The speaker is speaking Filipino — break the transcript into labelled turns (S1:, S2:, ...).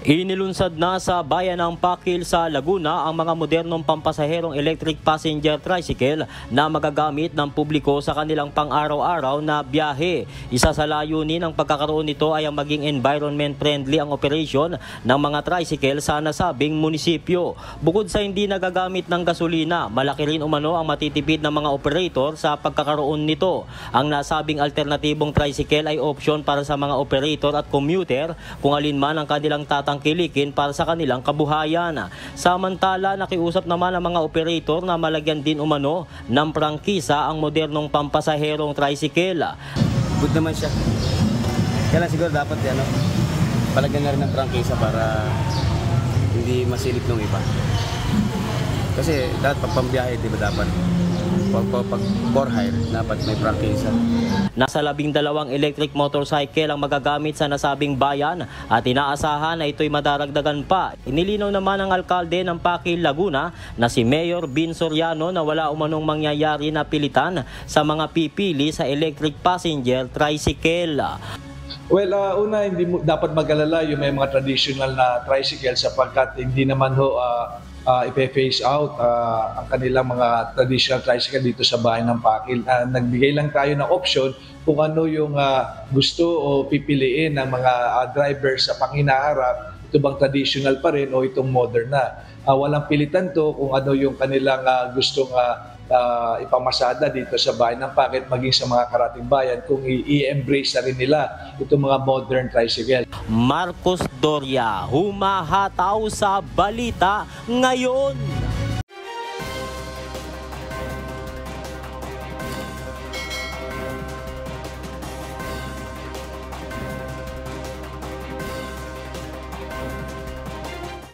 S1: Inilunsad na sa bayan ng Pakil sa Laguna ang mga modernong pampasaherong electric passenger tricycle na magagamit ng publiko sa kanilang pang-araw-araw na biyahe. Isa sa layunin ng pagkakaroon nito ay ang maging environment friendly ang operasyon ng mga tricycle sa nasabing munisipyo. Bukod sa hindi nagagamit ng gasolina, malaki rin umano ang matitipid ng mga operator sa pagkakaroon nito. Ang nasabing alternatibong tricycle ay option para sa mga operator at commuter kung alin man ang kanilang tatangkilikin para sa kanilang kabuhayan. Samantala, nakiusap naman ang mga operator na malagyan din umano ng prangkisa ang modernong pampasaherong tricycle.
S2: Good naman siya. Kaya lang siguro dapat palagyan na rin ng prangkisa para hindi masilip ng iba. Kasi dapat pag pambiyahe, di ba dapat? Pag for hire, dapat may prangkisa.
S1: Nasa 12 electric motorcycle ang magagamit sa nasabing bayan at inaasahan na ito'y madaragdagan pa. Inilinaw naman ng alkalde ng Pakil, Laguna na si Mayor Bin Soriano na wala umanong mangyayari na pilitan sa mga pipili sa electric passenger tricycle.
S3: Well, una, hindi mo dapat mag-alala yung may mga traditional na tricycle sapagkat hindi naman ipe-phase out ang kanilang mga traditional tricycle dito sa bayan ng Pakil. Nagbigay lang tayo ng option kung ano yung gusto o pipiliin ng mga drivers sa panginaharap. Ito bang traditional pa rin o itong modern na. Walang pilitan to kung ano yung kanilang gustong ipamasada dito sa bayan ng Pakil, maging sa mga karating bayan kung i-embrace na rin nila itong mga modern tricycle.
S1: Marcos Doria, humahataw sa balita ngayon.